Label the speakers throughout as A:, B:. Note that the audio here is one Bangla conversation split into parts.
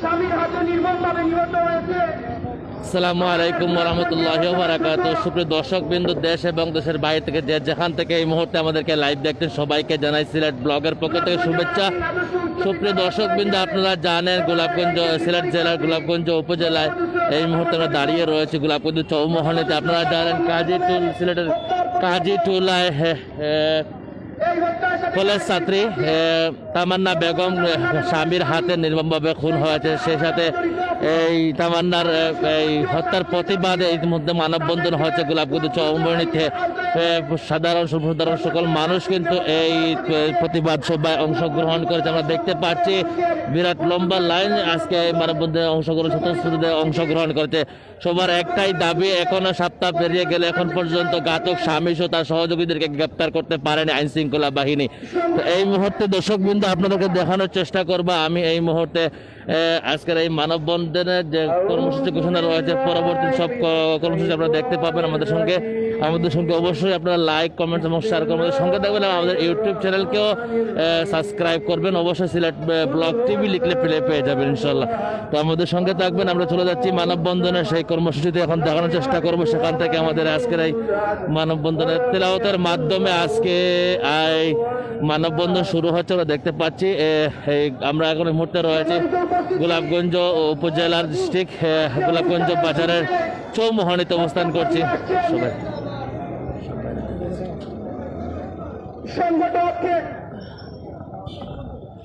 A: স্বামীর হাতে নির্মমভাবে নিহত হয়েছে।
B: আসসালামু আলাইকুম ওয়া রাহমাতুল্লাহি ওয়া বারাকাতুহু। সুপ্রিয় দর্শকবৃন্দ, দেশ এবং দেশের বাইরে থেকে যেখান থেকে এই মুহূর্তে আমাদেরকে লাইভ দেখতেন সবাইকে জানাই সিলেট ব্লগের পক্ষ থেকে শুভেচ্ছা। সুপ্রিয় দর্শকবৃন্দ, আপনারা জানেন গোলাপগঞ্জ, সিলেট জেলার গোলাপগঞ্জ উপজেলায় এই মুহূর্তে আমরা দাঁড়িয়ে রয়েছি গোলাপগঞ্জ চৌমোহনীতে। আপনারা জানেন কাজীটুল, সিলেটের কাজীটুলায় কলেজ ছাত্রী তামান্না বেগম স্বামীর হাতে নির্মমভাবে খুন হয়েছে। সেই সাথে এই তামান্নার এই হত্যার প্রতিবাদে ইতিমধ্যে মানববন্ধন হয়েছে গোলাপগঞ্জ চৌমোহনীতে। সাধারণ সকল মানুষ কিন্তু এই প্রতিবাদ সভায় অংশগ্রহণ করেছে। আমরা দেখতে পাচ্ছি বিরাট লম্বা লাইন আজকে এই মানববন্ধনে স্বতঃস্ফূর্তভাবে অংশগ্রহণ করেছে। সবার একটাই দাবি, এখনো সপ্তাহ পেরিয়ে গেলে এখন পর্যন্ত ঘাতক স্বামী ও তার সহযোগীদেরকে গ্রেপ্তার করতে পারেনি আইন শৃঙ্খলা বাহিনী। তো এই মুহূর্তে দর্শকবৃন্দ আপনাদেরকে দেখানোর চেষ্টা করবো আমি এই মুহূর্তে আজকের এই মানববন্ধনের যে কর্মসূচি ঘোষণা রয়েছে, পরবর্তী সব কর্মসূচি আপনারা দেখতে পাবেন। আমাদের সঙ্গে অবশ্যই আপনারা লাইক, কমেন্ট এবং শেয়ার করবেন, আমাদের সঙ্গে থাকবেন। আমাদের ইউটিউব চ্যানেলকেও সাবস্ক্রাইব করবেন। অবশ্যই সিলেট ব্লগ টিভি লিখলে পেয়ে যাবেন ইনশাল্লাহ। তো আমাদের সঙ্গে থাকবেন। আমরা চলে যাচ্ছি মানববন্ধনের সেই কর্মসূচিতে, এখন দেখানোর চেষ্টা করবো সেখান থেকে আমাদের আজকের এই মানববন্ধনের তেলাওয়াতের মাধ্যমে আজকে এই মানববন্ধন শুরু হচ্ছে। আমরা দেখতে পাচ্ছি আমরা এখন এই মুহূর্তে রয়েছে গোলাপগঞ্জ উপজেলার ডিস্ট্রিক্ট গোলাপগঞ্জ বাজারের চৌমোহনীতে অবস্থান করছি। সবাই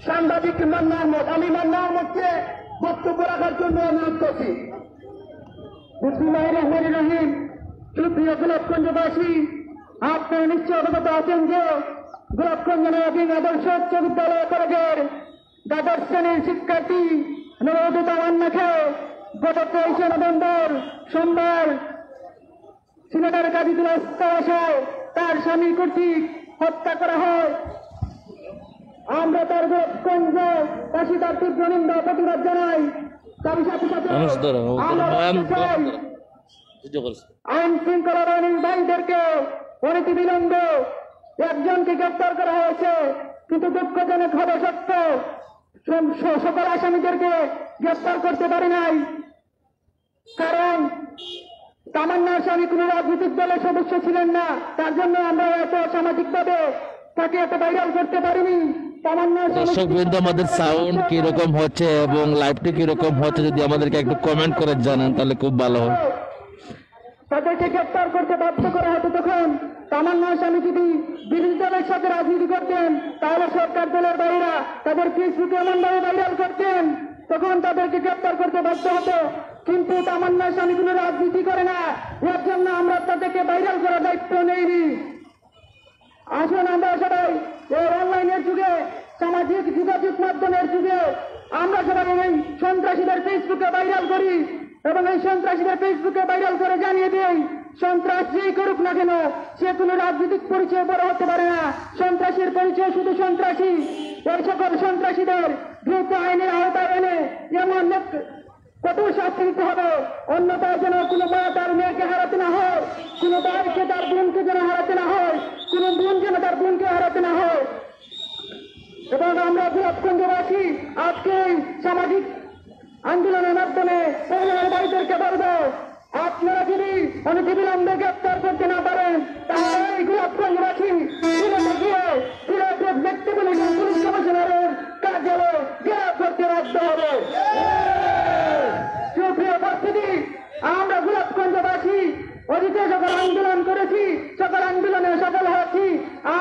A: সাংবাদিক মান্না আহমদ, আমি মান্না আহমদকে বক্তব্য রাখার জন্য অনুরোধ করছি। বিসমিল্লাহির রহমানির রহিম। সুপ্রিয় গোলাপগঞ্জবাসী, আপনারা নিশ্চয় অবগত আছেন যে গোলাপগঞ্জ নবীন আদর্শ উচ্চ বিদ্যালয় কলেজের দ্বাদশ শ্রেণীর শিক্ষার্থী নববধূ তামান্নাকে গত 23শে নভেম্বর সোমবার সিলেটের কাজীটুলা বাসায় তার স্বামী কর্তৃক হত্যা করা হয়। আমরা তার গোলাপগঞ্জবাসী তার তীব্র নিন্দা প্রতিবাদ জানাই। তার সাথে সাথে আইন শৃঙ্খলা বাহিনীর ভাইদেরকে অনতিবিলম্বে একজনকে গ্রেপ্তার করা হয়েছে, কিন্তু দুঃখজনক হবে সত্য সকল আসামিদেরকে গ্রেপ্তার করতে পারে নাই। কারণ তামান্নার স্বামী কোন রাজনৈতিক দলের সদস্য ছিলেন না, তার জন্য আমরা এত সামাজিকভাবে তাকে এত ভাইরাল করতে পারিনি।
B: দর্শকবৃন্দ, আমাদের সাউন্ড কিরকম হচ্ছে এবং লাইভটি কিরকম হচ্ছে যদি আমাদেরকে একটু কমেন্ট করে জানান তাহলে খুব ভালো হয়।
A: তাদেরকে গ্রেপ্তার করতে বাধ্য করা হতো তখন তামান্নার স্বামী যদি বিরোধী দলের সাথে রাজনীতি করতেন তাহলে সরকার দলের বাইরা তাদের ফেসবুকে এমনভাবে ভাইরাল করতেন, তখন তাদেরকে গ্রেপ্তার করতে বাধ্য হতো। কিন্তু তামান্নার স্বামী কোনো রাজনীতি করে না, এর জন্য আমরা তাদেরকে ভাইরাল করার দায়িত্ব নেইনি। আসুন আমরা সবাই এই অনলাইনের যুগে, সামাজিক যোগাযোগ মাধ্যমের যুগে আমরা সবাই এই সন্ত্রাসীদের ফেসবুকে ভাইরাল করি এবং এই সন্ত্রাসীদের ফেসবুকে ভাইরাল করে জানিয়ে দেই সন্ত্রাস যেই করুক না কেন সে কোনো রাজনৈতিক পরিচয় বড় হতে পারে না। সন্ত্রাসীর পরিচয় শুধু সন্ত্রাসী। এই সকল সন্ত্রাসীদের দ্রুত আইনের আওতায় এনে এমন কঠোর শাস্তি দিতে হবে, অন্যথায় যেন কোনো মা তার মেয়েকে হারাতে না হয়, কোনো ভাইকে তার বোনকে যেন হারাতে না হয়, কোনো বোন যেন তার বোনকে হারাতে না হয়। এবং আমরা গোলাপগঞ্জবাসী আজকে সামাজিক আন্দোলনের মাধ্যমে পরিবারের ভাইদেরকে বলবো, আপনারা যদি অনতিবিলম্বে গ্রেপ্তার করতে না পারেন তাহলে এই গোলাপগঞ্জবাসী সিলেটে গিয়ে সিলেটের মেট্রোপলিটন পুলিশ কমিশনারের কার্যালয়ে ঘেরাও করতে বাধ্য হবে। সুপ্রিয় উপস্থিতি, আমরা গোলাপগঞ্জবাসী অতীতে সকল আন্দোলন করেছি, সকল আন্দোলনে সফল হয়েছি।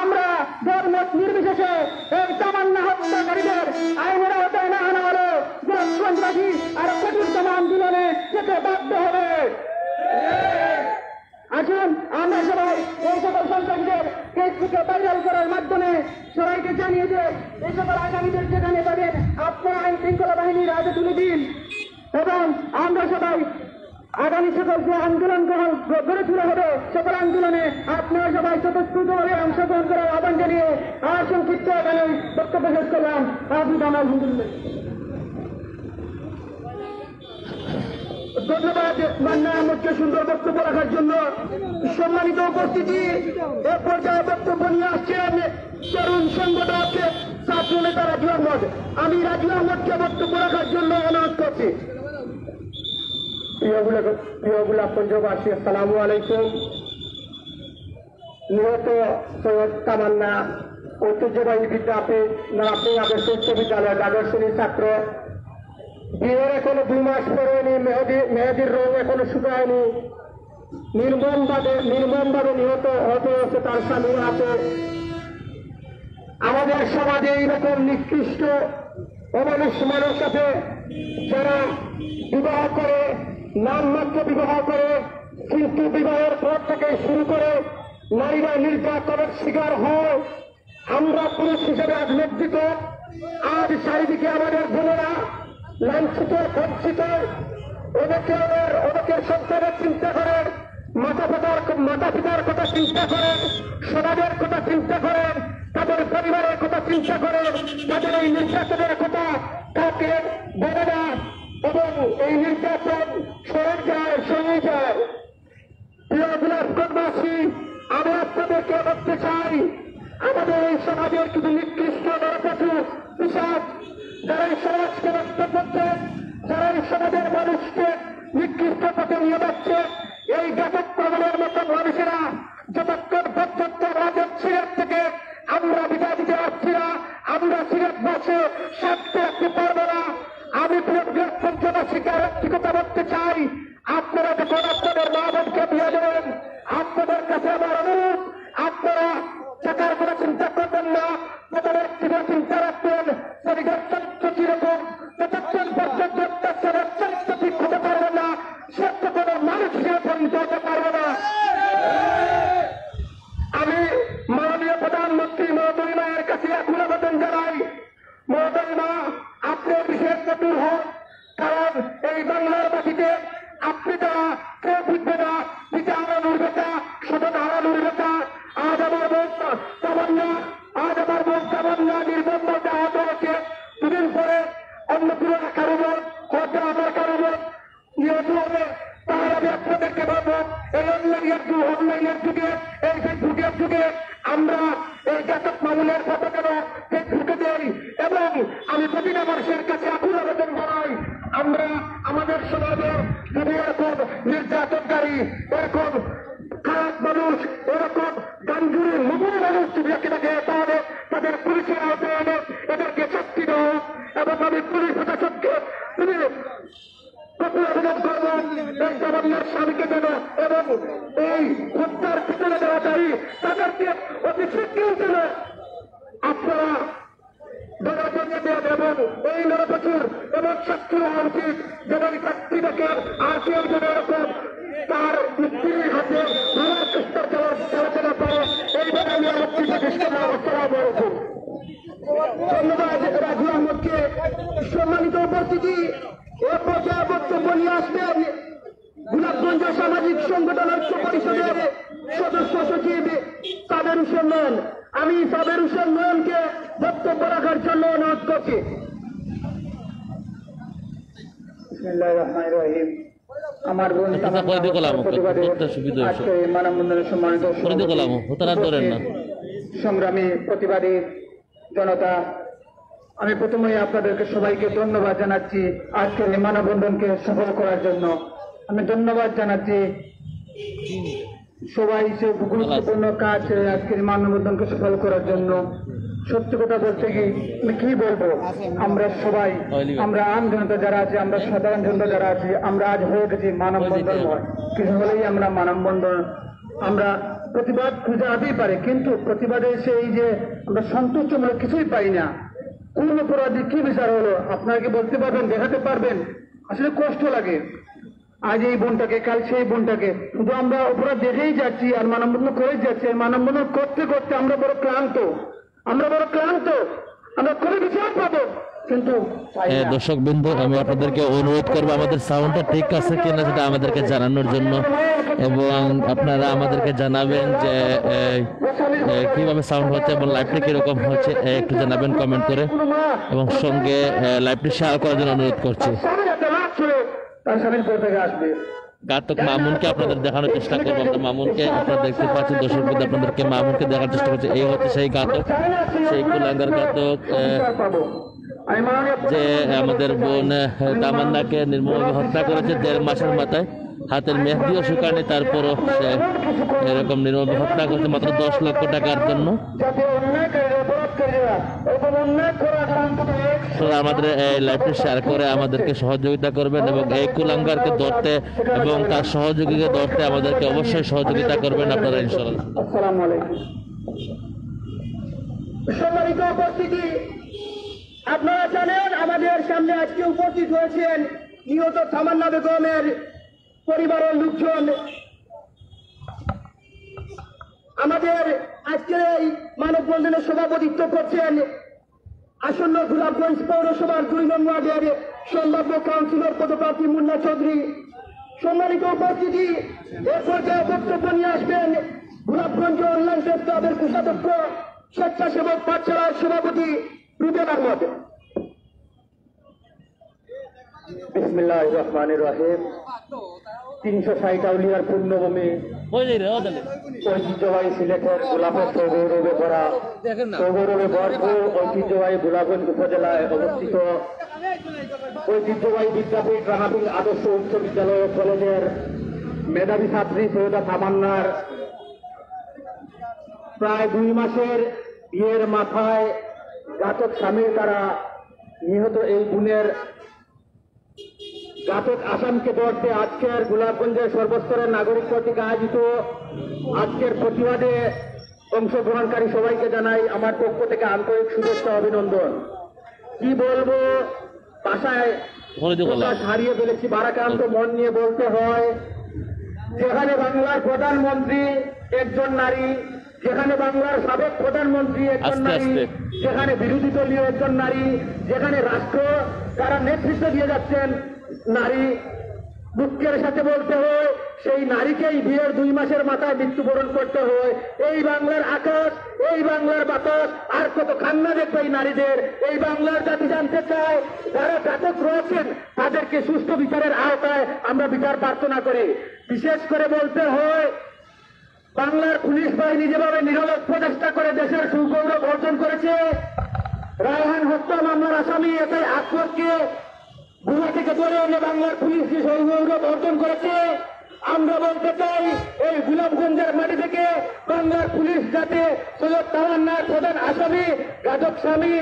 A: আমরা ধর্মত নির্বিশেষে এই তামান্না হত্যাকারীদের আইনের আওতায় না আনা হলে গোলাপগঞ্জবাসী আর কঠোরতম আন্দোলনে যেতে বাধ্য হবে। আসুন আমরা সবাই এই সকল সন্ত্রাসীদের ফেসবুকে ভাইরাল করার মাধ্যমে সবাইকে জানিয়ে দেয় এই সকল আসামিদের যেখানে পাবেন আপনারা আইন শৃঙ্খলা বাহিনীর হাতে তুলে দিন। এবং আমরা সবাই আগামী সকল যে আন্দোলন গড়ে তুলে হবে সকল আন্দোলনে আপনারা সবাই স্বতঃস্ফূর্তভাবে অংশগ্রহণ করার আহ্বান জানিয়ে আর সংক্ষিপ্ত এখানে বক্তব্য শেষ করলাম। আলহামদুলিল্লাহ। ধন্যবাদ মান্না আহমদকে সুন্দর বক্তব্য রাখার জন্য। সম্মানিত উপস্থিতি, এ পর্যায়ে বক্তব্য নিয়ে আসছেন তরুণ সংগঠক ছাত্র নেতা রাজু আহমদ। আমি রাজু আহমদকে বক্তব্য রাখার জন্য অনুরোধ করব। প্রিয় গোলাপগঞ্জবাসী, আসসালামু আলাইকুম। নিহত সৈয়দ তামান্না ঐতিহ্যবাহী বিদ্যাপীঠ নাফি আদর্শ উচ্চ বিদ্যালয়ের দ্বাদশ শ্রেণীর ছাত্র। বিয়ের এখনো 2 মাস পরেনি, মেহেদির রং এখনো শুকায়নি। নির্মমভাবে নিহত হতে হচ্ছে তার স্বামীর হাতে। আমাদের সমাজে এইরকম নিকৃষ্ট অমানুষ সাথে যারা বিবাহ করে, নামমাত্র বিবাহ করে, কিন্তু বিবাহের পর থেকে শুরু করে নারীরা নির্যাতনের শিকার হয়। আমরা পুরুষ হিসেবে আজ লজ্জিত। আজ চারিদিকে আমাদের বোনেরা লাঞ্ছিত, বঞ্চিত। ওদেরকে সন্তানের চিন্তা করেন, মাতা পিতার কথা চিন্তা করেন, সমাজের কথা চিন্তা করেন, তাদের পরিবারের কথা চিন্তা করেন, তাদের এই নির্যাতনের কথা কাউকে বলে না, এবং এই নির্যাতন সরে যায়। প্রিয় গোলাপগঞ্জবাসী, আমি আপনাদেরকে বলতে চাই, আমাদের এই সমাজের কিছু নিকৃষ্ট নরপশু পিশাচ যারা এই সমাজকে নষ্ট করছে, যারা এই সমাজের মানুষকে নিকৃষ্ট পথে নিয়ে যাচ্ছে, এই ঘাতক প্রবলের মতো মানুষেরা যতক্ষণ পর্যন্ত আমাদের সিলেট থেকে আমরা বিদায় দিতে পারছি না, আমরা সিলেট বসে শান্তি রাখতে পারবো না। আমি পঞ্চবাসীকে আরেকটি কথা বলতে চাই, আপনারা যখন আপনাদের মা বোনকে বিয়ে দেবেন, আপনাদের কাছে আমার অনুরোধ, আপনারা টাকার কোনো চিন্তা করবেন না, তাদের একটি চিন্তা রাখবেন। কিরকম যতক্ষণ পর্যন্ত ঠিক হতে পারবে না, সে তো কোনো মানুষ হিসেবে পরিণত হতে পারবে না। আমি মাননীয় প্রধানমন্ত্রী মহোদয় মায়ের কাছে এখন আবেদন জানাই, মহোদয় মা, আপনার বিশেষ চতুর হোক, কারণ এই বাংলার মাটিতে আপনি দ্বারা কেউ বুঝবে না, পিতা হারানোর বেটা, সদন হারানোর বেটা। আজ আমার বোন তামান্না নির্বন্ধতা আহত হচ্ছে, দুদিন পরে অন্য পুরো কারো বোন, হয়তো আমার কারো বোন নিহত হবে। তাহলে আমি আপনাদেরকে বলবো, এই অনলাইনের যুগে, এই ফেসবুকের যুগে আমরা এই জাতক মামুনের ফটো কেন ফেসবুকে দেই, এবং আমি প্রতিটা মানুষের কাছে আকুল আবেদন জানাই, আমরা আমাদের সমাজে যদি এরকম নির্যাতনকারী, এরকম খারাপ মানুষ, এরকম গাঞ্জুরি মুগুর মানুষ যদি থাকে, তাহলে তাদের পুলিশের আওতায় এনে এদেরকে শাস্তি দেওয়া। এবং আমি পুলিশ প্রশাসনকে আবেদন করবো, এই তামান্নার স্বামীকে দেন এবং এই হত্যার পিছনে দেওয়া দায়ী তাদেরকে অতি শীঘ্রই দেন। আপনারা এবং এই নরপশুর এবং শাস্তি হওয়া উচিত, যেমন ব্যক্তিটাকে আর কেউ যেন এরকম তার স্ত্রীর হাতে ধরার চেষ্টা চালাতে পারে, এইভাবে আমি আমার ধন্যবাদ রাজু আহমদকে। সম্মানিত উপস্থিতি, এ পর্যায়ে বক্তব্য নিয়ে আসবেন গোলাপগঞ্জ সামাজিক সংগঠন ঐক্য পরিষদের সদস্য সচিব সাবের হোসেন নয়ন। আমি সাবের হোসেন নয়নকে বক্তব্য রাখার জন্য অনুরোধ করছি। আমার বোন মানববন্ধনের সম্মানিত সংগ্রামী প্রতিবাদী জনতা, আমি প্রথমেই আপনাদেরকে সবাইকে ধন্যবাদ জানাচ্ছি আজকের এই মানববন্ধনকে সফল করার জন্য। আমি ধন্যবাদ জানাচ্ছি সবাই সে গুরুত্বপূর্ণ কাজ আজকের মানববন্ধনকে সফল করার জন্য। সত্যি কথা বলতে কি বলবো, আমরা সবাই, আমরা আম জনতা যারা আছে, আমরা সাধারণ জনতা যারা আছে, আমরা আজ হয়ে গেছি মানববন্ধন হয়, কিছু হলেই আমরা মানববন্ধন, আমরা প্রতিবাদ খুঁজে আসতেই পারে, কিন্তু প্রতিবাদে এসে এই যে আমরা সন্তুষ্টমূলক কিছুই পাই না। কোন অপরাধী কি বিচার হলো আপনারা কি বলতে পারবেন, দেখাতে পারবেন? আসলে কষ্ট লাগে। আজ এই বোনটাকে, কাল সেই বোনটাকে, শুধু আমরা অপরাধ দেখেই যাচ্ছি আর মানববন্ধন করে যাচ্ছি। মানববন্ধন করতে করতে আমরা বড় ক্লান্ত, আমরা কোনো বিচার পাবো কিন্তু।
B: দর্শক বিন্দু, আমি আপনাদেরকে অনুরোধ করবো আমাদের সাউন্ডটা ঠিক আছে কিনা সেটা আমাদেরকে জানানোর জন্য, এবং আপনারা আমাদেরকে জানাবেন যে কিভাবে সাউন্ড হচ্ছে এবং লাইভটি কিরকম হচ্ছে একটু জানাবেন কমেন্ট করে, এবং সঙ্গে লাইভটি শেয়ার করার জন্য অনুরোধ করছি। ঘাতক মামুনকে আপনাদের দেখানোর চেষ্টা করবো। আমরা মামুনকে আপনারা দেখতে পাচ্ছেন, দর্শক বিন্দু আপনাদেরকে মামুনকে দেখার চেষ্টা করছে। এই হচ্ছে সেই ঘাতক, সেই কুলাঙ্গার ঘাতক যে আমাদের বোন তামান্নাকে নির্মমভাবে হত্যা করেছে 1.5 মাসের মাথায়, হাতের মেহেদিও শুকায়নি, তারপরও সে এরকম নির্মমভাবে হত্যা করছে মাত্র 10 লক্ষ টাকার জন্য। আপনারা আমাদের এই লাইভটি শেয়ার করে আমাদেরকে সহযোগিতা করবেন এবং এই কুলাঙ্গারকে ধরতে এবং তার সহযোগীকে ধরতে আমাদেরকে অবশ্যই সহযোগিতা করবেন আপনারা ইনশাআল্লাহ।
A: আসসালামু আলাইকুম। সম্মানিত উপস্থিতি, আপনারা জানেন আমাদের সামনে আজকে উপস্থিত হয়েছেন নিহত তামান্না বেগমের পরিবারের লোকজন। আমাদের আজকের এই মানববন্ধনের সভাপতিত্ব করছেন আসন্ন গোলাপগঞ্জ পৌরসভার 2 নং ওয়ার্ডের সম্ভাব্য কাউন্সিলর পদপ্রার্থী মুন্না চৌধুরী। সম্মানিত উপস্থিতি, এ পর্যায়ে বক্তব্য নিয়ে আসবেন গোলাপগঞ্জ অনলাইন প্রেস ক্লাবের কোষাধ্যক্ষ স্বেচ্ছাসেবক পাঠশালার সভাপতি রুবেল আহমদ। বিসমিল্লাহির রহমানির রহিম। 360 আউলিয়ার পূর্ণভূমি ঐতিহ্যবাহী সিলেটের গোলাপের সৌগৌরবে ভরা, সৌগৌরবে ভরপুর ঐতিহ্যবাহী গোলাপগঞ্জ উপজেলায় অবস্থিত ঐতিহ্যবাহী বিদ্যাপীঠ রানাবিল আদর্শ উচ্চ বিদ্যালয় ও কলেজের মেধাবী ছাত্রী সৈয়দা তামান্নার প্রায় 2 মাসের বিয়ের মাথায় ঘাতক স্বামীর দ্বারা নিহত এই বোনের ঘাতক আসামকে ধরতে আজকের গোলাপগঞ্জের সর্বস্তরের নাগরিক কর্তৃক আয়োজিত আজকের প্রতিবাদে অংশগ্রহণকারী সবাইকে জানাই আমার পক্ষ থেকে আন্তরিক শুভেচ্ছা অভিনন্দন। কি বলবো, ভাষায় প্রকাশ হারিয়ে ফেলেছি। বারাকান্ত মন নিয়ে বলতে হয়, যেখানে বাংলার প্রধানমন্ত্রী একজন নারী, যেখানে বাংলার সাবেক প্রধানমন্ত্রী একজন নারী, যেখানে বিরোধী দলীয় একজন নারী, যেখানে রাষ্ট্র যারা নেতৃত্ব দিয়ে যাচ্ছেন নারী, দুঃখের সাথে বলতে হয় সেই নারীকেই বিয়ের 2 মাসের মাথায় মৃত্যুবরণ করতে হয়। এই বাংলার আকাশ, এই বাংলার বাতাস আর কত কান্না দেখবে এই নারীদের। এই বাংলার জাতি জানতে চায়, যারা ঘাতক রয়েছেন তাদেরকে সুষ্ঠু বিচারের আওতায় আমরা বিচার প্রার্থনা করি। বিশেষ করে বলতে হয়, বাংলার পুলিশ বাহিনী যেভাবে নিরলস প্রচেষ্টা করে দেশের সুগৌরব অর্জন করেছে, রায়হান হত্যা মামলার আসামি এটাই আকবরকে গুহা থেকে ধরে এনে বাংলার পুলিশ যে সুগৌরব অর্জন করেছে, আমরা বলতে চাই এই গোলাপগঞ্জের মাটি থেকে বাংলার পুলিশ যাতে সৈয়দ তামান্নার প্রধান আসামি ঘাতক স্বামী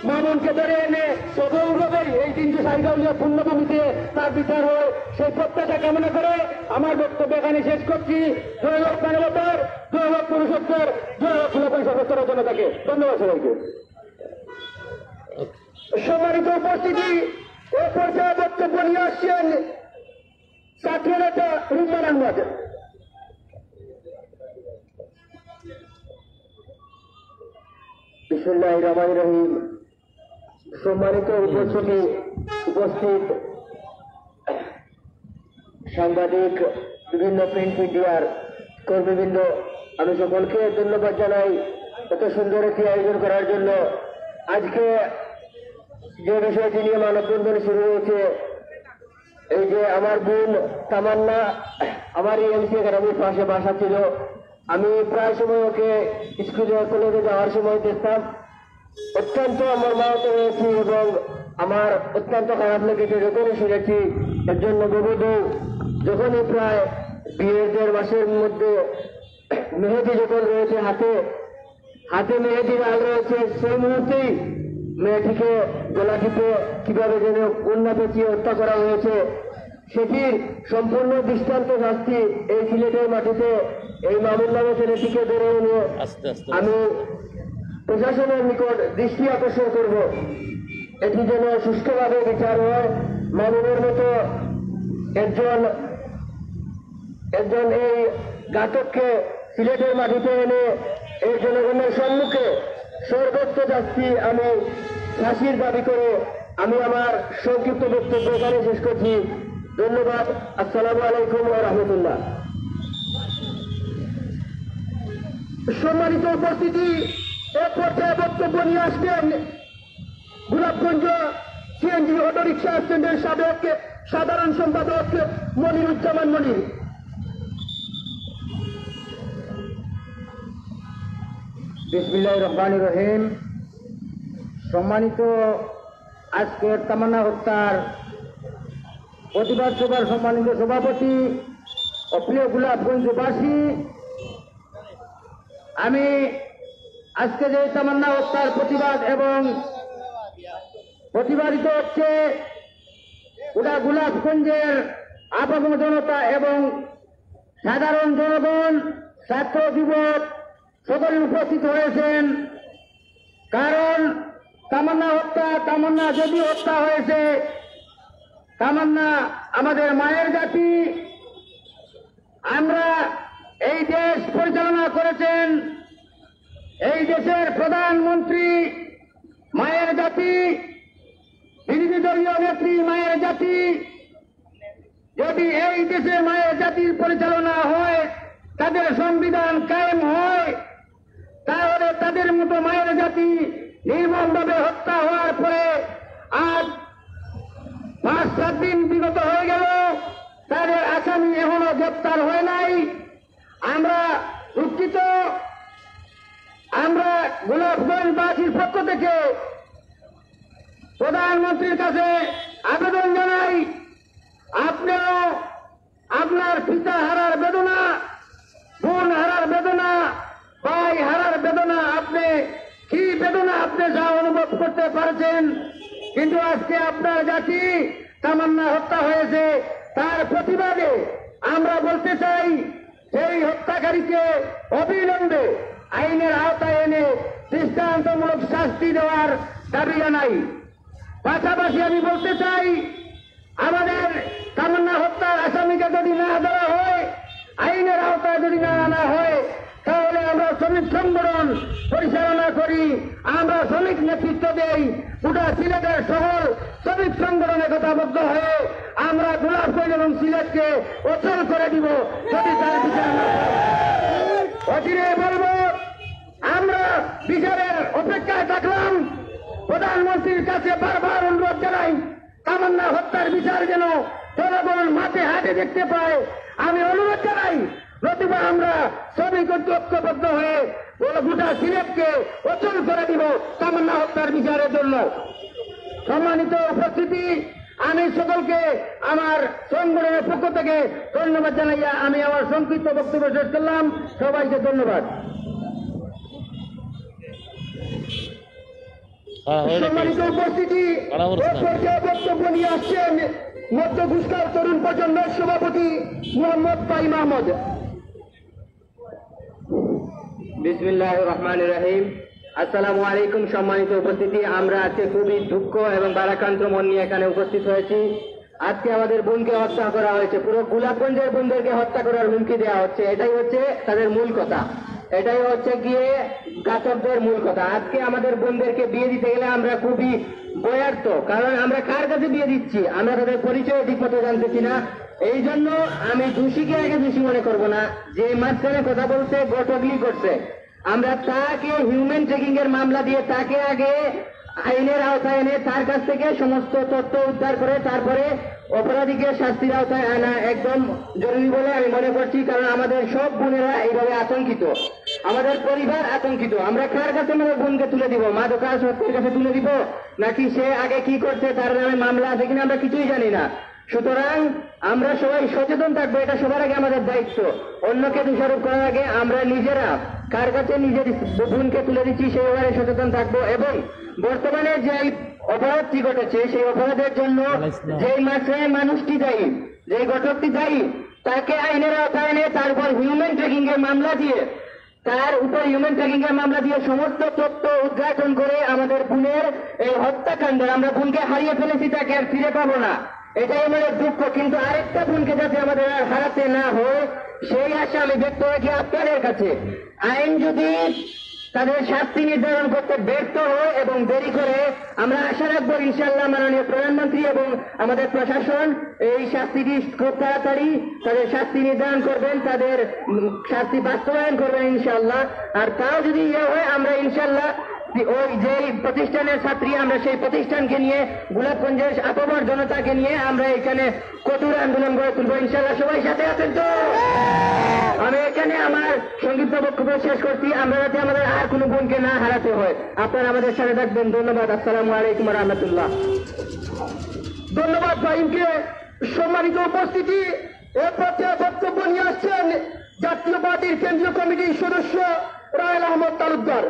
A: মামুনকে ধরে এনে সগৌরবে এই 360 আউলিয়ার পূর্ণভূমিতে তার বিচার হয়, সেই প্রত্যাশা কামনা করে আমার বক্তব্য এখানে শেষ করছি। জয় হোক মানবতার, জয় হোক পুরুষত্বের, জয় হোক গোলাপগঞ্জ সর্বস্তরের জনতাকে। ধন্যবাদ সবাইকে। সম্মানিত উপস্থিতি, এ পর্যায়ে বক্তব্য নিয়ে আসছেন ছাত্র নেতা রুম্মান আহমদ। বিসমিল্লাহির রহমানির রহিম। সম্মানিত উপস্থিত সাংবাদিক, বিভিন্ন প্রিন্ট মিডিয়ার কর্মীবৃন্দ, আমি সকলকে ধন্যবাদ জানাই এত সুন্দর একটি আয়োজন করার জন্য। আজকে যে বিষয়টি নিয়ে মানববন্ধন শুরু হয়েছে, এই যে আমার বোন তামান্না, আমার এই এমসি একাডেমির পাশে বাসা ছিল, আমি প্রায় সময় ওকে স্কুলে কলেজে যাওয়ার সময় দেখতাম। অত্যন্ত মর্মাহত হয়েছি এবং আমার অত্যন্ত খারাপ লেগেছে যখনই শুনেছি একজন নববধূ যখনই প্রায় বিয়ের 1.5 মাসের মধ্যে মেহেদি যখন রয়েছে হাতে মেহেদি লাল রয়েছে, সেই মুহূর্তেই মেয়েটিকে গলা টিপে কিভাবে যেন কন্যা পেঁচিয়ে হত্যা করা হয়েছে, সেটির সম্পূর্ণ দৃষ্টান্ত শাস্তি এই সিলেটের মাটিতে এই মামুন নামে ছেলেটিকে ধরে এনে আমি প্রশাসনের নিকট দৃষ্টি আকর্ষণ করব, এটি যেন সুষ্ঠুভাবে বিচার হয়। মামুনের মতো একজন এই ঘাতককে সিলেটের মাটিতে এনে এই জনগণের সম্মুখে সর্বোচ্চ শাস্তি আমি ফাঁসির দাবি করে আমি আমার সংক্ষিপ্ত বক্তব্য এখানে শেষ করছি। ধন্যবাদ। আসসালামু আলাইকুম ওয়া রাহমাতুল্লাহ। সম্মানিত উপস্থিতি, এক পর্যায়ে বক্তব্য নিয়ে আসবেন গোলাপগঞ্জ সিএনজি অটোরিকশা স্ট্যান্ডের সাবেক সাধারণ সম্পাদক মনিরুজ্জামান মনির। বিসমিল্লাহির রহমানির রহিম। সম্মানিত আজকের তামান্না হত্যার প্রতিবাদ সভার সম্মানিত সভাপতি ও প্রিয় গোলাপগঞ্জবাসী, আমি আজকে যে তামান্না হত্যার প্রতিবাদ এবং প্রতিবাদিত হচ্ছে গোটা গোলাপগঞ্জের আপামর জনতা এবং সাধারণ জনগণ, ছাত্র যুবক সকলে উপস্থিত হয়েছেন। কারণ তামান্না যদি হত্যা হয়েছে, তামান্না আমাদের মায়ের জাতি। আমরা এই দেশ পরিচালনা করেছেন এই দেশের প্রধানমন্ত্রী মায়ের জাতি, বিরোধী দলীয় নেত্রী মায়ের জাতি। যদি এই দেশে মায়ের জাতির পরিচালনা হয়, তাদের সংবিধান কায়েম হয়, তাহলে তাদের মতো মায়ের জাতি নির্মমভাবে হত্যা হওয়ার পরে আজ 5-7 দিন বিগত হয়ে গেল, তাদের আসামি এখনো গ্রেপ্তার হয় নাই। আমরা দুঃখিত। আমরা গোলাপগঞ্জবাসীর পক্ষ থেকে প্রধানমন্ত্রীর কাছে আবেদন জানাই, আপনিও আপনার পিতা হারার বেদনা, বোন হারার বেদনা, ভাই হারার বেদনা, আপনি কি বেদনা আপনি যা অনুভব করতে পারছেন, কিন্তু আজকে আপনার জাতি তামান্না হত্যা হয়েছে, তার প্রতিবাদে আমরা বলতে চাই সেই হত্যাকারীকে অবিলম্বে আইনের আওতায় এনে দৃষ্টান্তমূলক শাস্তি দেওয়ার দাবি জানাই। পাশাপাশি আমি বলতে চাই, আমাদের তামান্না হত্যার আসামিকে যদি না ধরা হয়, আইনের আওতায় যদি না আনা হয়, তাহলে আমরা শ্রমিক সংগঠন পরিচালনা করি, আমরা শ্রমিক নেতৃত্ব দেই। গোটা সিলেটের শহর শ্রমিক সংগঠনে একতাবদ্ধ হয়ে আমরা গোলাপগঞ্জ এবং সিলেটকে অচল করে দিব যদি তার বিচার না হয়। অচিরে বলবো, আমরা বিচারের অপেক্ষায় থাকলাম। প্রধানমন্ত্রীর কাছে বারবার অনুরোধ জানাই, তামান্না হত্যার বিচার যেন জনগণ মাঠে হাটে দেখতে পায়। আমি অনুরোধ জানাই, নতুবা আমরা শ্রমিক ঐক্যবদ্ধ হয়ে গোটা সিলেটকে অচল করে দিব তামান্না হত্যার বিচারের জন্য। সম্মানিত উপস্থিতি, আমি সকলকে আমার সংগঠনের পক্ষ থেকে ধন্যবাদ জানাইয়া আমি আমার সংক্ষিপ্ত বক্তব্য শেষ করলাম। সবাইকে ধন্যবাদ। সম্মানিত উপস্থিতি, বক্তব্য নিয়ে আসছেন মধ্য ঘুষকার তরুণ প্রজন্মের সভাপতি মোহাম্মদ ফাহিম আহমদ।
C: বিসমিল্লাহির রহমানির রহিম। আসসালামু আলাইকুম। সম্মানিত উপস্থিতি, আমরা আজকে খুবই দুঃখ এবং ভারাক্রান্ত মন নিয়ে এখানে উপস্থিত হয়েছি। আজকে আমাদের বোনকে হত্যা করা হয়েছে, পুরো গোলাপগঞ্জের বোনদেরকে হত্যা করার হুমকি দেওয়া হচ্ছে। এটাই হচ্ছে তাদের মূল কথা, এটাই হচ্ছে গিয়ে ঘাতকদের মূল কথা। আজকে আমাদের বোনদেরকে বিয়ে দিতে গেলে আমরা খুবই বয়ার্থ, কারণ আমরা কার কাছে বিয়ে দিচ্ছি, আমরা তাদের পরিচয় ঠিক মতো জানতেছি না। এই জন্য আমি দোষীকে আগে দোষী মনে করব না, যে মাঝখানে কথা বলছে গটগলি করছে, আমরা তাকে হিউম্যান ট্রেকিং এর মামলা দিয়ে তাকে আগে আইনের আওতায় এনে তার কাছ থেকে সমস্ত তথ্য উদ্ধার করে তারপরে অপরাধীকে শাস্তির আওতায় আনা একদম জরুরি বলে আমি মনে করছি। কারণ আমাদের সব বোনেরা এইভাবে আতঙ্কিত, আমাদের পরিবার আতঙ্কিত। আমরা কার কাছে আমাদের বোনকে তুলে দিব? মাদকা সত্যের কাছে তুলে দিব, নাকি সে আগে কি করছে তার নামে মামলা আছে কিনা আমরা কিছুই জানি না। সুতরাং আমরা সবাই সচেতন থাকবো, এটা সবার আগে আমাদের দায়িত্ব। অন্যকে দোষারোপ করার আগে আমরা নিজেরা কার কাছে নিজের বোনকে তুলে দিচ্ছি সেই ব্যাপারে সচেতন থাকবো। এবং বর্তমানে যে অপরাধটি ঘটেছে সেই অপরাধের জন্য যেই মাত্রায় মানুষটি দায়ী, যেই ঘটকটি দায়ী, তাকে আইনের আওতায় এনে তার উপর হিউম্যান ট্রেকিং এর মামলা দিয়ে সমস্ত তথ্য উদ্ঘাটন করে আমাদের বোনের এই হত্যাকাণ্ডের, আমরা বোনকে হারিয়ে ফেলেছি, তাকে আর ফিরে পাবো না, এটাই আমাদের দুঃখ। কিন্তু আরেকটা বোনকে যাতে আমাদের আর হারাতে না হয় সেই আশা আমি ব্যক্ত রাখি আপনাদের কাছে। আইন যদি তাদের শাস্তি নির্ধারণ করতে ব্যর্থ হয় এবং দেরি করে, আমরা আশা রাখবো ইনশাআল্লাহ মাননীয় প্রধানমন্ত্রী এবং আমাদের প্রশাসন এই শাস্তিটি খুব তাড়াতাড়ি তাদের শাস্তি নির্ধারণ করবেন, তাদের শাস্তি বাস্তবায়ন করবেন ইনশাআল্লাহ। আর তাও যদি হয় আমরা ইনশাআল্লাহ ওই যেই প্রতিষ্ঠানের ছাত্রী, আমরা সেই প্রতিষ্ঠানকে নিয়ে, গোলাপগঞ্জের আপামর জনতাকে নিয়ে আমরা এখানে কঠোর আন্দোলন গড়ে তুলবো। ইনশাআল্লাহ সবাই সাথে আছেন তো? আমি এখানে আমার সংক্ষিপ্ত বক্তব্য শেষ করছি, আমরা যাতে আমাদের আর কোনো বোনকে না হারাতে হয়। আপনারা আমাদের সাথে থাকবেন। ধন্যবাদ। আসসালামু আলাইকুম রহমতুল্লাহ।
A: ধন্যবাদ ফাহিমকে। সম্মানিত উপস্থিতি, এ পর্যায়ে বক্তব্য নিয়ে আসছেন জাতীয় পার্টির কেন্দ্রীয় কমিটির সদস্য রায়েল আহমদ তালুকদার।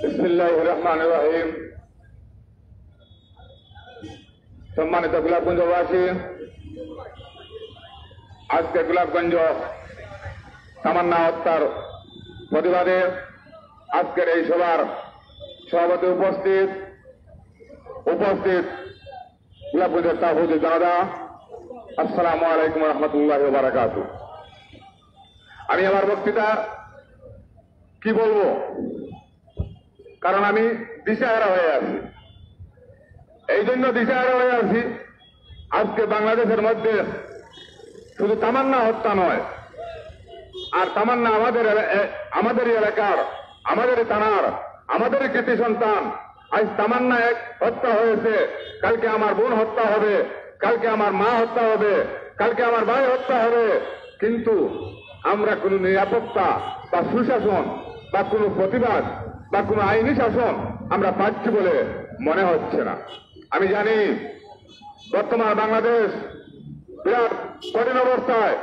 D: বিসমিল্লাহির রহমানির রহিম। সম্মানিত গোলাপগঞ্জবাসী, আজকে গোলাপগঞ্জ তামান্না হত্যার প্রতিবাদে আজকের এই সভার সভাপতি উপস্থিত গোলাপগঞ্জের তাহুদি জনতা, আসসালামু আলাইকুম রহমতুল্লাহ বারাকাতু। আমি আমার বক্তৃতা কি বলবো, কারণ আমি দিশাহারা হয়ে আছি। এই জন্য দিশাহারা হয়ে আছি, আজকে বাংলাদেশের মধ্যে শুধু তামান্না হত্যা নয়, আর তামান্না আমাদেরই এলাকার, আমাদেরই থানার, আমাদেরই কৃতি সন্তান। আজ তামান্না এক হত্যা হয়েছে, কালকে আমার বোন হত্যা হবে, কালকে আমার মা হত্যা হবে, কালকে আমার ভাই হত্যা হবে। কিন্তু আমরা কোনো নিরাপত্তা বা সুশাসন বা কোনো প্রতিবাদ বা কোনো আইনি শাসন আমরা পাচ্ছি বলে মনে হচ্ছে না। আমি জানি বর্তমান বাংলাদেশ বিরাট কঠিন অবস্থায়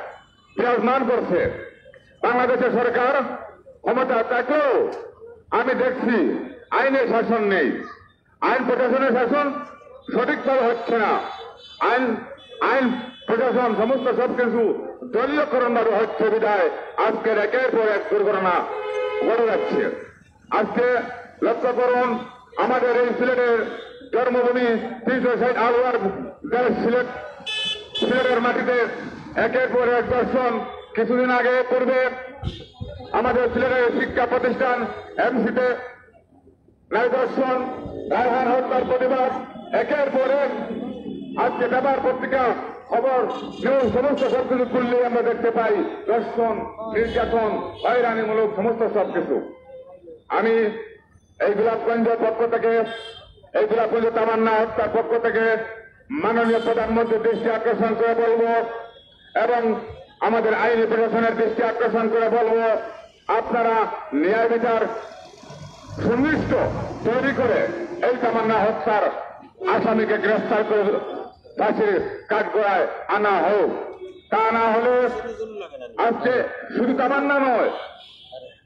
D: বিরাজমান করছে। বাংলাদেশের সরকার ক্ষমতা থাকলেও আমি দেখছি আইনের শাসন নেই, আইন প্রশাসনের শাসন সঠিকভাবে হচ্ছে না। আইন প্রশাসন সমস্ত সবকিছু দলীয়করণ ভাবে হচ্ছে বিধায় আজকের একের পর এক দুর্ঘটনা ঘটে যাচ্ছে। আজকে লক্ষ্য করুন, আমাদের এই সিলেটের জন্মভূমি 360 আলোয়ার সিলেটের মাটিতে একের পর এক দর্শন। কিছুদিন আগে পূর্বে আমাদের সিলেটের শিক্ষা প্রতিষ্ঠান এমসিতে নারী দর্শন, রায়হান হত্যার প্রতিবাদ, একের পর এক আজকে পেপার পত্রিকা খবর নিউজ সমস্ত সবকিছু খুললে আমরা দেখতে পাই দর্শন, নির্যাতন, হয়রানিমূলক সমস্ত সবকিছু। আমি এই গোলাপগঞ্জের পক্ষ থেকে, এই গোলাপগঞ্জ তামান্না হত্যার পক্ষ থেকে মাননীয় প্রধানমন্ত্রীর দৃষ্টি আকর্ষণ করে বলবো এবং আমাদের আইনি প্রশাসনের দৃষ্টি আকর্ষণ করে বলবো, আপনারা ন্যায় বিচার সুনির্দিষ্ট তৈরি করে এই তামান্না হত্যার আসামিকে গ্রেফতার করে ফাঁসির কাঠগড়ায় আনা হোক। তা না হলে আজকে শুধু তামান্না নয়,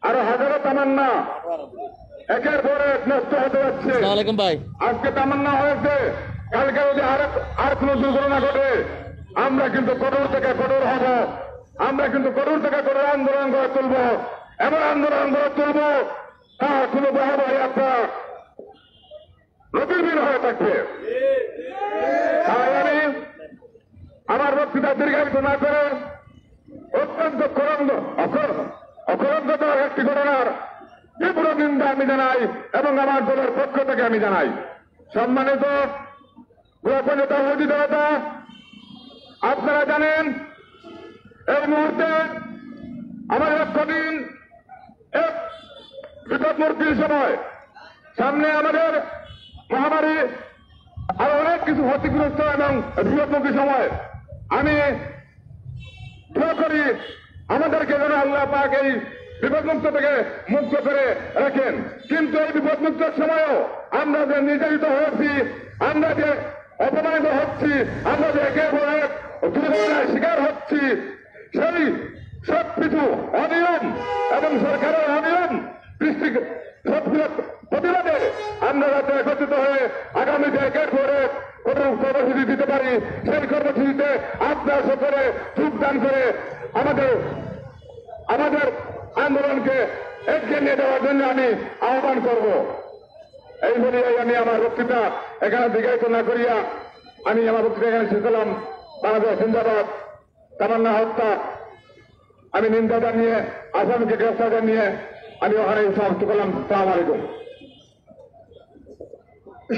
D: আরো হাজারো তামান্না একের পর এক নষ্ট হতে যাচ্ছে।
B: আসসালামু আলাইকুম ভাই।
D: আজকে তামান্না হয়েছে, কালকে যদি আর কোন দুর্ঘটনা ঘটে আমরা কিন্তু কঠোর থেকে কঠোর হব, আমরা কিন্তু কঠোর থেকে কঠোর আন্দোলন গড়ে তুলব। এমন আন্দোলন গড়ে তুলব তা কোনো বাহাবাহি আপনার নদীর হয়ে থাকবে। তাই আমি আমার বক্তৃতা দীর্ঘায়িত না করে অত্যন্ত অকরঞ্জনক একটি ঘটনার তীব্র নিন্দা আমি জানাই এবং আমার দলের পক্ষ থেকে আমি জানাই। সম্মানিত গোলাপগঞ্জ তাওহীদি জনতা, আপনারা জানেন এই মুহূর্তে আমাদের কঠিন এক বিপদমুক্তির সময়, সামনে আমাদের মহামারী আর অনেক কিছু ক্ষতিগ্রস্ত এবং বিপদমুখী সময়। আমি দোয়া করি আমাদেরকে যেন আল্লাহ পাক এই বিপদমুক্ত থেকে মুক্ত করে রাখেন। কিন্তু এই বিপদমুক্তের সময়ও আমরা যে নির্যাতিত হয়েছি, আমরা যে অপমানিত হচ্ছি, আমরা যে একের পর এক দুর্ঘটনার শিকার হচ্ছি, সেই সব কিছু অনিয়ম এবং সরকারের অনিয়ম প্রতিবাদে আমরা যাতে একত্রিত হয়ে আগামীতে একের পর এক কোন কর্মসূচি দিতে পারি, সেই কর্মসূচিতে আপনার সকলে যোগদান করে আমাদের আন্দোলনকে এগিয়ে নিয়ে যাওয়ার জন্য আমি আহ্বান করব। এই বলিয়াই আমি আমার বক্তৃতা এখানে দীর্ঘায়িত না করিয়া আমি আমার বক্তৃতা এখানে শেষ করলাম। বাংলাদেশ জিন্দাবাদ। তামান্না হত্যা আমি নিন্দা জানিয়ে, আসামিকে গ্রেফতার জানিয়ে আমি ওখানে সমাপ্ত করলাম। আসসালামু আলাইকুম।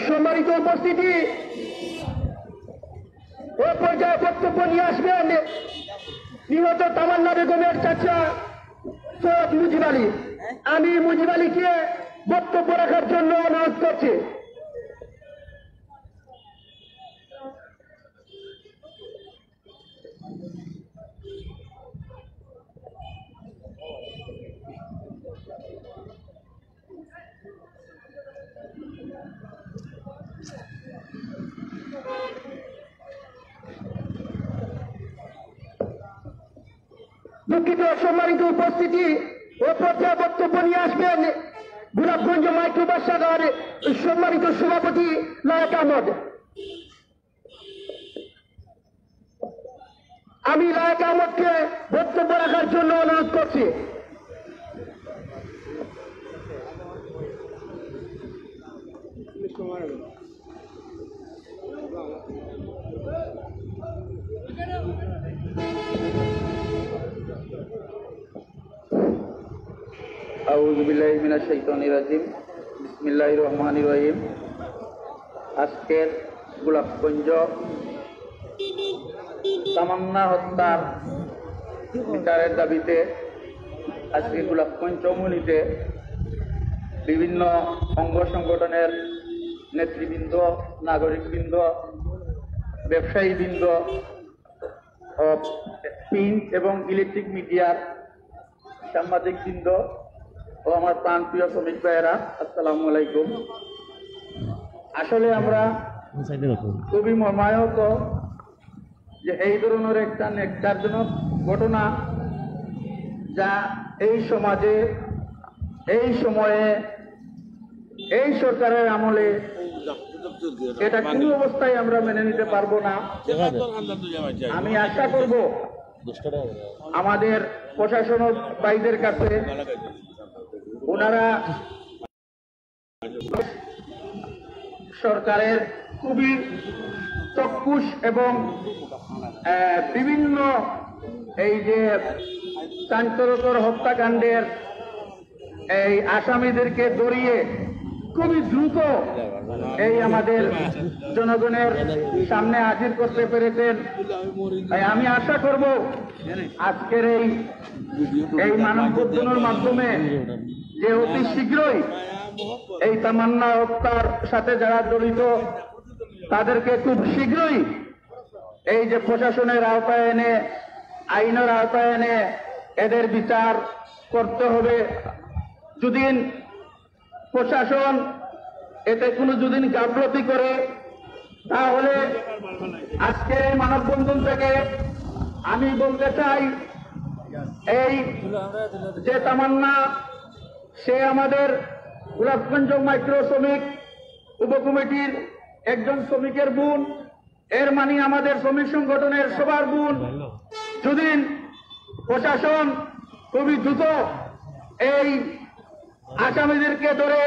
A: সম্মানিত উপস্থিতি, এ পর্যায়ে বক্তব্য নিয়ে আসবেন নিহত তামান্না বেগমের চাচা সৈয়দ মুজিব আলী। আমি মুজিব আলীকে বক্তব্য রাখার জন্য অনুরোধ করছি। দুঃখিত, সম্মানিত উপস্থিতি, ও পর্যায়ে বক্তব্য নিয়ে আসবেন গোলাপগঞ্জ মাইক্রোবাসাগার সম্মানিত সভাপতি লায়েক আহমদ। আমি লায়েক আহমদকে বক্তব্য রাখার জন্য অনুরোধ করছি।
E: আউযু বিল্লাহি মিনাশ শাইতানির রাজিম। বিসমিল্লাহির রহমানির রহিম। আজকের গোলাপগঞ্জ তামান্না হত্যার বিচারের দাবিতে আজকে গোলাপগঞ্জ চৌমুহনীতে বিভিন্ন অঙ্গ সংগঠনের নেতৃবৃন্দ, নাগরিকবৃন্দ, ব্যবসায়ীবৃন্দ, প্রিন্ট এবং ইলেকট্রিক মিডিয়ার সাংবাদিকবৃন্দ ও আমার প্রাণপ্রিয় শ্রমিক ভাইয়েরা, আসসালামু আলাইকুম। আসলে আমরা খুবই মর্মাহত যে এই ধরনের একটা ন্যাক্কারজনক ঘটনা যা এই সমাজে, এই সময়ে, এই সরকারের আমলে এটা কোনো অবস্থায় আমরা মেনে নিতে পারবো না। আমি আশা করব আমাদের প্রশাসন ভাইদের কাছে ওনারা সরকারের খুবই চক্ষুষ এবং বিভিন্ন এই যে চাঞ্চল্যকর হত্যাকাণ্ডের এই আসামিদেরকে ধরিয়ে খুবই দ্রুত এই আমাদের জনগণের সামনে হাজির করতে পেরেছেন। আমি আশা করব আজকের এই মানববন্ধনের মাধ্যমে যে অতি শীঘ্রই এই তামান্না হত্যার সাথে যারা জড়িত তাদেরকে খুব শীঘ্রই এই যে প্রশাসনের আওতায় এনে, আইনের আওতায় এনে এদের বিচার করতে হবে। যদি প্রশাসন এতে কোনো যদি গাফলতি করে তাহলে আজকের এই মানববন্ধন থেকে আমি বলতে চাই, এই যে তামান্না, সে আমাদের গোলাপগঞ্জ মাইক্রো শ্রমিক উপকমিটির একজন শ্রমিকের বোন, এর মানে আমাদের শ্রমিক সংগঠনের সবার বোন। যদি প্রশাসন খুবই দ্রুত এই আসামিদেরকে ধরে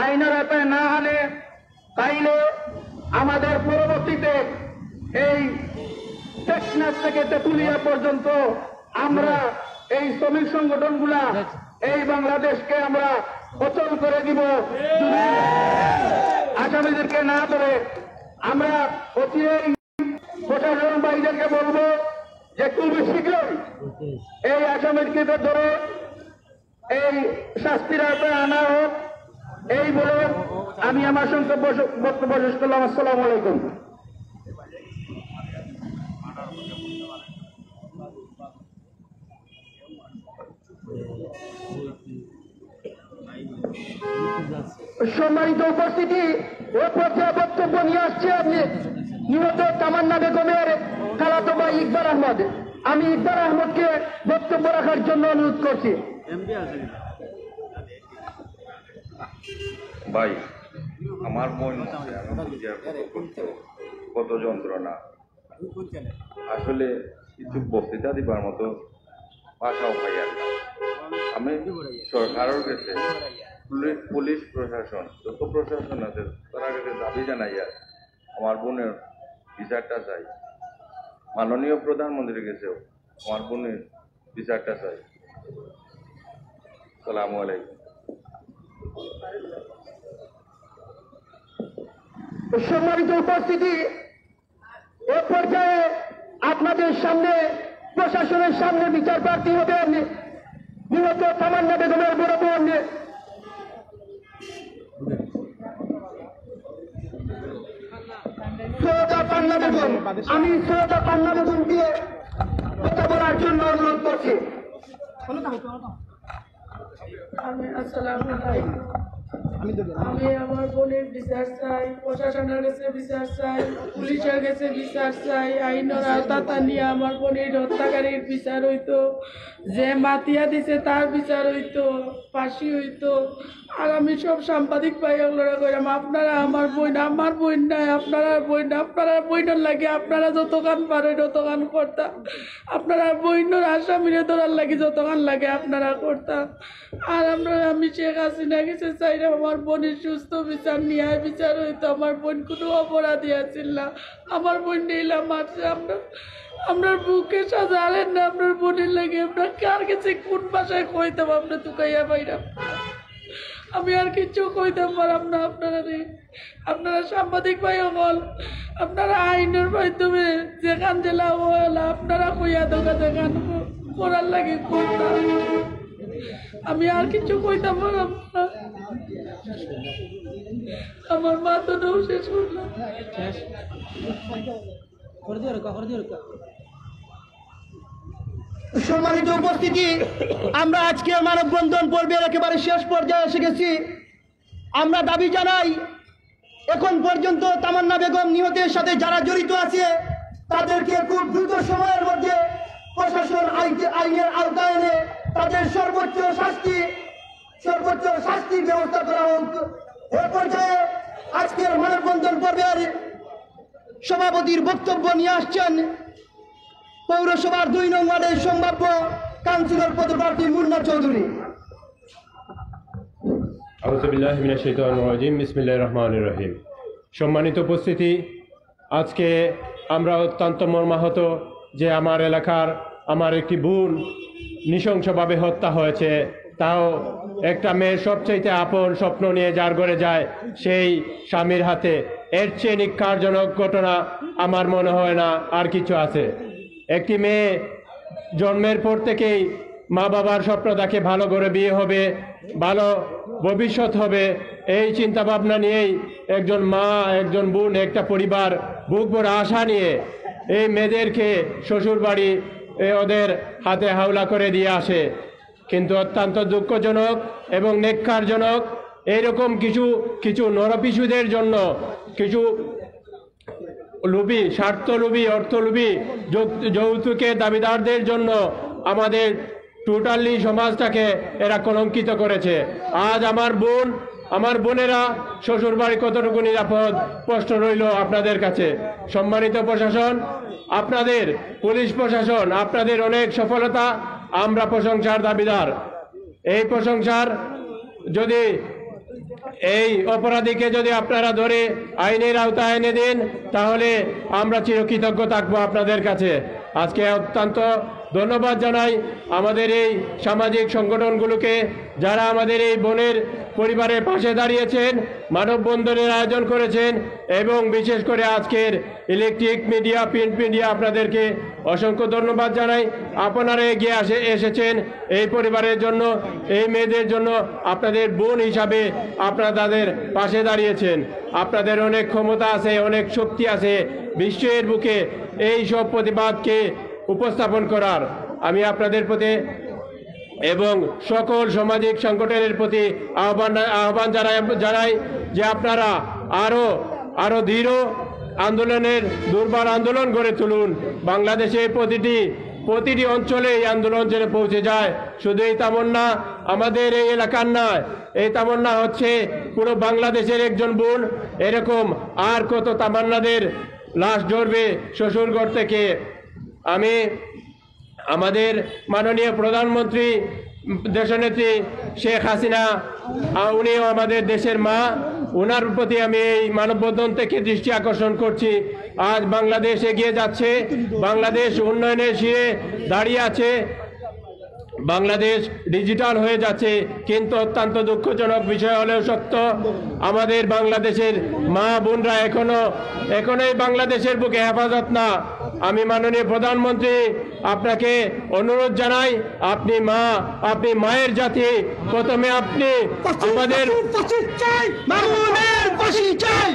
E: আইনের আওতায় না আনে তাইলে আমাদের পরবর্তীতে এই টেকনাফ থেকে তেঁতুলিয়া পর্যন্ত আমরা এই শ্রমিক সংগঠনগুলা এই বাংলাদেশকে আমরা অচল করে দিব। যদি আসামিদেরকে না ধরে আমরা অচিরেই প্রশাসন ভাইদেরকে বলবো যে খুবই শীঘ্রই এই আসামিদেরকে ধরে এই শাস্তির আওতায় আনা হোক, এই বলে আমি আমার বক্তব্য শেষ করলাম। আসসালামু আলাইকুম।
A: সম্মানিত উপস্থিতি, ও পর্যায়ে বক্তব্য নিয়ে আসছে আপনি নিহত তামান্না বেগমের খালাতো ভাই ইকবাল আহমদ। আমি ইকবাল আহমদকে বক্তব্য রাখার জন্য অনুরোধ করছি।
D: ভাই, আমার মন কত যন্ত্রণা, আসলে কিছু বক্তৃতা দিবার মতো ভাষাও পাই আর না। আমি সরকারের কাছে, পুলিশ প্রশাসন, যত প্রশাসন আছে তারা কাছে দাবি জানাই আর আমার বোনের বিচারটা চাই। মাননীয় প্রধানমন্ত্রীর কাছেও আমার বোনের বিচারটা চাই। আসসালামু আলাইকুম।
A: সম্মানিত উপস্থিতি, এ পর্যায়ে আপনাদের সামনে প্রশাসনের সামনে বিচার প্রার্থী হবেন নিহত তামান্না বেগমের বড় বোন সৈয়দা পান্না বেগম। আমি সৈয়দা পান্না বেগমকে কথা বলার জন্য অনুরোধ করছি।
F: আমি আমার বোনের বিচার চাই, প্রশাসনের কাছে বিচার চাই, পুলিশের কাছে বিচার চাই, আইনের আওতা নিয়ে আমার বোনের হত্যাকারীর বিচার হইতো, যে মাতিয়া দিছে তার বিচার হইতো, ফাঁসি হইতো। আর আমি সব সাংবাদিক ভাই ওগুলো কইলাম, আপনারা আমার বোন নাই, আপনারা বইনের লাগে আপনারা যতক্ষণ পারেন ততক্ষণ করতাম, আপনারা বইনের আসামিরে ধরার লাগে যতক্ষণ লাগে আপনারা করতাম। আর আমি শেখ হাসিনা কিছু চাইলাম আমার বোনের সুস্থ বিচার, ন্যায় বিচার হইতো। আমার বোন কোনো অপরাধী আছিল না, আমার বোন নিলাম মারছে। আপনার বুকে সাজালেন না আপনার বোনের লাগে, আপনার কার কাছে কোন ভাষায় কইতাম আপনার তুকাইয়া পাইরাম। আমি আর কিছু কইতাম পারাম না আপনারা সাংবাদিক ভাই বল, আপনারা আইনের মাধ্যমে যেখান জেলা হলা আপনারা কইয়া দোকা দেখান করার লাগে করতাম। আমি আর কিছু কইতাম পারাম না। আমার মা তো নৌ শেষ করলাম।
A: সম্মানিত উপস্থিতি, আমরা আজকে মানববন্ধন পর্বের একেবারে শেষ পর্যায়ে এসে গেছি। আমরা দাবি জানাই, এখন পর্যন্ত তামান্না বেগম নিহতের সাথে যারা জড়িত আছে তাদেরকে খুব দ্রুত সময়ের মধ্যে প্রশাসন আইনের আওতায় এনে তাদের সর্বোচ্চ শাস্তির ব্যবস্থা করা হোক। এ পর্যায়ে আজকের মানববন্ধন পর্বের সভাপতির বক্তব্য নিয়ে আসছেন পৌরসভার 2 নং ওয়ার্ডের সম্ভাব্য কাউন্সিলর পদপ্রার্থী মুন্না চৌধুরী।
G: আউযু বিল্লাহি মিনাশ শাইতানির রাজিম, বিসমিল্লাহির রহমানির রহিম। সম্মানিত উপস্থিতি, আজকে আমরা অত্যন্ত মর্মাহত যে আমার এলাকার আমার একটি বোন নৃশংসভাবে হত্যা হয়েছে, তাও একটা মেয়ের সবচাইতে আপন স্বপ্ন নিয়ে যার ঘরে যায় সেই স্বামীর হাতে। এর চেয়ে নিকারজনক ঘটনা আমার মনে হয় না আর কিছু আছে। একটি মেয়ে জন্মের পর থেকেই মা বাবার স্বপ্ন দেখে ভালো করে বিয়ে হবে, ভালো ভবিষ্যৎ হবে, এই চিন্তা ভাবনা নিয়েই একজন মা, একজন বোন, একটা পরিবার বুক ভরা আশা নিয়ে এই মেয়েদেরকে শ্বশুর বাড়ি ওদের হাতে হাওলা করে দিয়ে আসে। কিন্তু অত্যন্ত দুঃখজনক এবং নেককারজনক, এইরকম কিছু নরপিশুদের জন্য, কিছু স্বার্থলোভী, অর্থলোভী, যৌতুকের দাবিদারদের জন্য আমাদের টোটালি সমাজটাকে এরা কলঙ্কিত করেছে। আজ আমার বোনেরা শ্বশুর বাড়ি কতটুকু নিরাপদ প্রশ্ন রইল আপনাদের কাছে। সম্মানিত প্রশাসন, আপনাদের পুলিশ প্রশাসন, আপনাদের অনেক সফলতা, আমরা প্রশংসার দাবিদার। এই প্রশংসার যদি এই অপরাধীকে যদি আপনারা ধরে আইনের আওতায় এনে দেন তাহলে আমরা চিরকৃতজ্ঞ থাকবো আপনাদের কাছে। আজকে অত্যন্ত ধন্যবাদ জানাই আমাদের এই সামাজিক সংগঠনগুলোকে, যারা আমাদের এই বোনের পরিবারের পাশে দাঁড়িয়েছেন, মানববন্ধনের আয়োজন করেছেন, এবং বিশেষ করে আজকের ইলেকট্রিক মিডিয়া, প্রিন্ট মিডিয়া, আপনাদেরকে অসংখ্য ধন্যবাদ জানাই। আপনারা এগিয়ে এসেছেন এই পরিবারের জন্য, এই মেয়েদের জন্য। আপনাদের বোন হিসাবে আপনারা তাদের পাশে দাঁড়িয়েছেন। আপনাদের অনেক ক্ষমতা আছে, অনেক শক্তি আছে বিশ্বের বুকে এই সব প্রতিবাদকে উপস্থাপন করার। আমি আপনাদের প্রতি এবং সকল সামাজিক সংগঠনের প্রতি আহ্বান জানাই যে আপনারা আরো দৃঢ় আন্দোলনের দুর্বার আন্দোলন গড়ে তুলুন। বাংলাদেশের প্রতিটি অঞ্চলে এই আন্দোলন যেন পৌঁছে যায়। শুধু এই তামান্না আমাদের এই এলাকার নয়, এই তামান্না হচ্ছে পুরো বাংলাদেশের একজন বোন। এরকম আর কত তামান্নাদের লাশ ঝরবে শ্বশুরঘর থেকে। আমি আমাদের মাননীয় প্রধানমন্ত্রী দেশনেত্রী শেখ হাসিনা, উনিও আমাদের দেশের মা, ওনার প্রতি আমি এই মানববন্ধন থেকে দৃষ্টি আকর্ষণ করছি। আজ বাংলাদেশ এগিয়ে যাচ্ছে, বাংলাদেশ উন্নয়নের শিরে দাঁড়িয়ে আছে, বাংলাদেশ ডিজিটাল হয়ে যাচ্ছে। কিন্তু অত্যন্ত দুঃখজনক বিষয় হলেও সত্য, আমাদের বাংলাদেশের মা বোনরা এখনো বাংলাদেশের বুকে হেফাজত না। আমি মাননীয় প্রধানমন্ত্রী আপনাকে অনুরোধ জানাই, আপনি মা, আপনি মায়ের জাতি, প্রথমে আপনি আমাদের
A: মামুনের ফাঁসি চাই,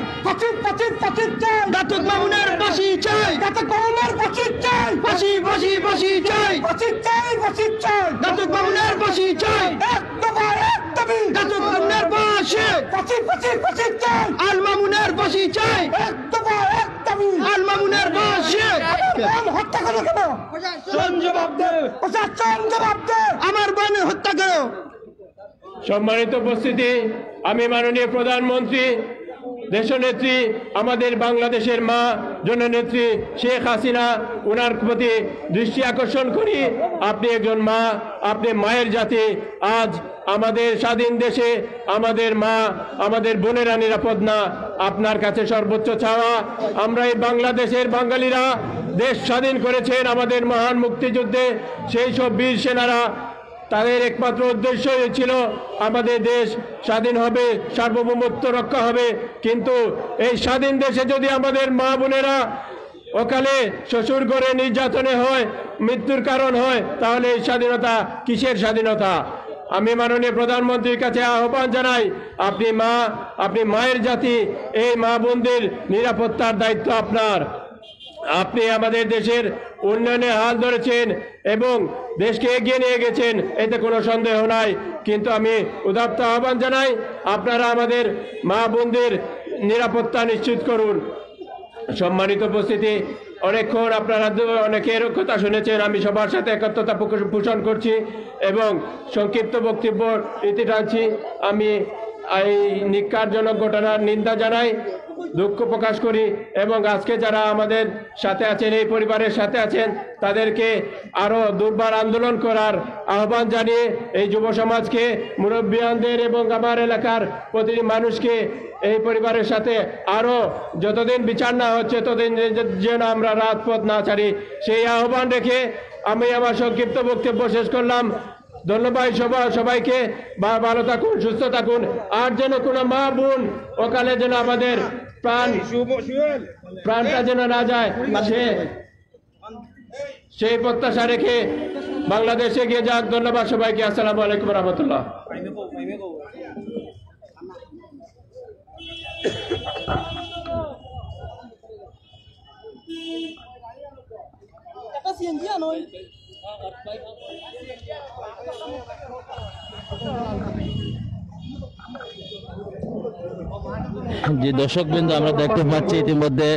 A: ঘাতক মামুনের ফাঁসি চাই, ঘাতক মামুনের ফাঁসি চাই, ফাঁসি ফাঁসি ফাঁসি চাই, ঘাতক মামুনের ফাঁসি চাই, ঘাতক মামুনের ফাঁসি চাই, আল মামুনের ফাঁসি চাই, আল মামুনের ফাঁসি। হত্যা করো কেন? জবাব দে, জবাব দে, আমার বোনের হত্যা করো।
G: সম্মানিত উপস্থিতি, আমি মাননীয় প্রধানমন্ত্রী, দেশনেত্রী, আমাদের বাংলাদেশের মা জননেত্রী শেখ হাসিনা, ওনার প্রতি দৃষ্টি আকর্ষণ করি। আপনি একজন মা, আপনি মায়ের জাতি। আজ আমাদের স্বাধীন দেশে আমাদের মা, আমাদের বোনেরা নিরাপদ না। আপনার কাছে সর্বোচ্চ চাওয়া, আমরা এই বাংলাদেশের বাঙালিরা দেশ স্বাধীন করেছেন আমাদের মহান মুক্তিযুদ্ধে। সেই সব বীর সেনারা, তাদের একমাত্র উদ্দেশ্যই ছিল আমাদের দেশ স্বাধীন হবে, সার্বভৌমত্ব রক্ষা হবে। কিন্তু এই স্বাধীন দেশে যদি আমাদের মা বোনেরা অকালে শ্বশুর ঘরে নির্যাতনে হয়, মৃত্যুর কারণ হয়, তাহলে এই স্বাধীনতা কিসের স্বাধীনতা? আমি মাননীয় প্রধানমন্ত্রীর কাছে আহ্বান জানাই, আপনি মা, আপনি মায়ের জাতি, এই মা বোনদের নিরাপত্তার দায়িত্ব আপনার। আপনি আমাদের দেশের উন্নয়নে হাল ধরেছেন এবং দেশকে এগিয়ে নিয়ে গেছেন, এতে কোনো সন্দেহ নাই। কিন্তু আমি উদাত্ত আহ্বান জানাই, আপনারা আমাদের মা বোনদের নিরাপত্তা নিশ্চিত করুন। সম্মানিত উপস্থিতি, অনেকক্ষণ আপনারা অনেকের কথা শুনেছেন। আমি সবার সাথে একত্রতা পোষণ করছি এবং সংক্ষিপ্ত বক্তব্য ইতি টানছি। আমি এই নিকারজনক ঘটনার নিন্দা জানাই, দুঃখ প্রকাশ করি এবং আজকে যারা আমাদের সাথে আছেন, এই পরিবারের সাথে আছেন, তাদেরকে আরও দুর্বার আন্দোলন করার আহ্বান জানিয়ে এই যুব সমাজকে, মুরব্বিয়ানদের এবং আমার এলাকার প্রতিটি মানুষকে এই পরিবারের সাথে আরও যতদিন বিচার না হচ্ছে ততদিন যেন আমরা রাজপথ না ছাড়ি, সেই আহ্বান রেখে আমি আমার সংক্ষিপ্ত বক্তব্য শেষ করলাম। ধন্যবাদ সবাইকে। ভালো থাকুন, সুস্থ থাকুন। আর যেন কোনো মা বোন ওখানে যেন আমাদের প্রাণটা যেন না যায়, সেই প্রত্যাশা রেখে বাংলাদেশে গিয়ে যাক। ধন্যবাদ সবাইকে। আসসালামু আলাইকুম রহমতুল্লাহ।
B: জি দর্শকবৃন্দ, আমরা দেখতে পাচ্ছি ইতিমধ্যে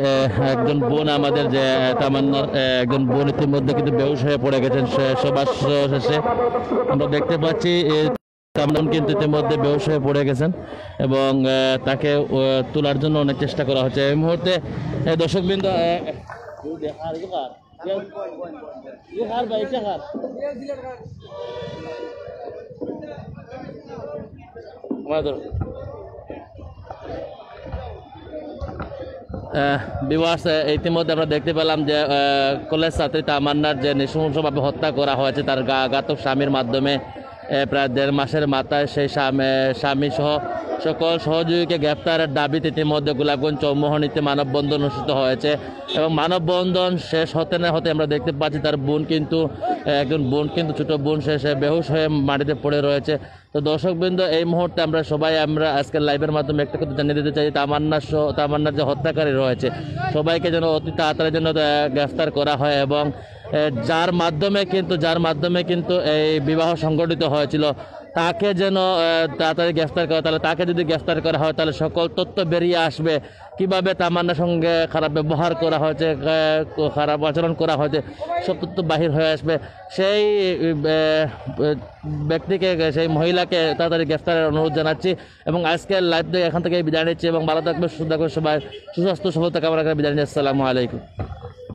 B: একজন বোন, আমাদের যে তামান্নার একজন বোন ইতিমধ্যে কিন্তু বেহুশ হয়ে পড়ে গেছেন। সবার শেষে আমরা দেখতে পাচ্ছি তামান্না কিন্তু ইতিমধ্যে বেহুশ হয়ে পড়ে গেছেন এবং তাকে তোলার জন্য অনেক চেষ্টা করা হচ্ছে। এই মুহূর্তে দর্শকবৃন্দ, ইতিমধ্যে আমরা দেখতে পেলাম যে কলেজ ছাত্রী তামান্নার যে নৃশংসভাবে হত্যা করা হয়েছে তার ঘাতক স্বামীর মাধ্যমে প্রায় 1.5 মাসের মাথায় সেই স্বামী সহ সকল সহযোগীকে গ্রেপ্তারের দাবিতে ইতিমধ্যে গোলাপগঞ্জ চৌমোহনীতে মানববন্ধন অনুষ্ঠিত হয়েছে এবং মানববন্ধন শেষ হতে না হতে আমরা দেখতে পাচ্ছি তার বোন কিন্তু একজন বোন কিন্তু ছোটো বোন সে বেহুশ হয়ে মাটিতে পড়ে রয়েছে। তো দর্শকবৃন্দ, এই মুহূর্তে আমরা আজকের লাইভের মাধ্যমে একটা কথা জানিয়ে দিতে চাই, তামান্নার যে হত্যাকারী রয়েছে সবাইকে যেন অতি তাড়াতাড়ি যেন গ্রেফতার করা হয় এবং যার মাধ্যমে কিন্তু এই বিবাহ সংগঠিত হয়েছিল তাকে যেন তাড়াতাড়ি গ্রেফতার করা। তাহলে তাকে যদি গ্রেফতার করা হয় তাহলে সকল তথ্য বেরিয়ে আসবে, কিভাবে তামান্নার সঙ্গে খারাপ ব্যবহার করা হয়েছে, খারাপ আচরণ করা হয়েছে, সব তথ্য বাহির হয়ে আসবে। সেই ব্যক্তিকে, সেই মহিলাকে তাড়াতাড়ি গ্রেফতারের অনুরোধ জানাচ্ছি এবং আজকের লাইভ থেকে এখান থেকে বিদায় নিচ্ছি এবং ভালো থাকবে, সুস্থ থাকবে সবাই, সুস্বাস্থ্য সফলতা কামনা করে বিদায় নিচ্ছি। আসসালামু আলাইকুম।